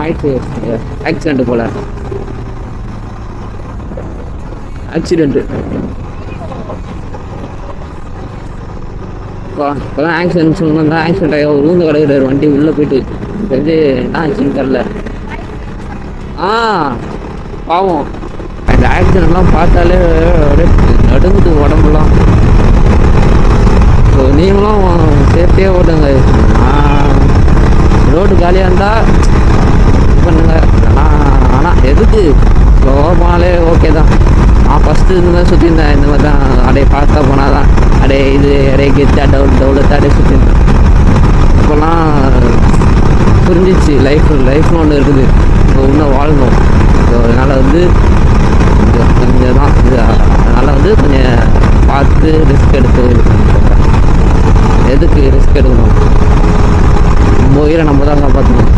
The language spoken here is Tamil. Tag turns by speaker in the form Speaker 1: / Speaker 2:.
Speaker 1: ஆயிடுச்சு ஆக்சிடென்ட் போல ஆக்சிடென்ட்டு இப்போதான் ஆக்சிடென்ட் சொன்னா ஆக்சிடென்ட் ஆகி விழுந்து கிடக்குறாரு வண்டி உள்ளே போயிட்டு தெரிஞ்சு என்ன ஆச்சுன்னு தெரில பாவம் இந்த ஆக்சிடென்ட்லாம் பார்த்தாலே நடுங்குது உடம்புலாம் ஸோ நீங்களும் சேஃப்டியாக ஓட்டுங்க ரோடு காலியாக இருந்தால் பண்ணுங்க ஆனால் எதுக்கு ஸ்லோவாக போனாலே ஓகே தான் நான் ஃபஸ்ட்டு இந்த மாதிரி சுற்றிருந்தேன் இந்த மாதிரி தான் அப்படியே ஃபாஸ்ட்டாக போனால் தான் அப்படியே இது அப்படியே கெத்தா டவுலத்தாக அப்படியே சுற்றிருந்தேன் இப்போல்லாம் புரிஞ்சிச்சு லைஃப்னு ஒன்று இருக்குது இன்னும் வாழணும் ஸோ அதனால் வந்து கொஞ்சம் தான் இது அதனால் வந்து கொஞ்சம் பார்த்து ரிஸ்க் எடுத்து இது பண்ணிட்டு எதுக்கு ரிஸ்க் எடுக்கணும் நம்ம உயிரை நம்ம தான் காப்பாற்றணும்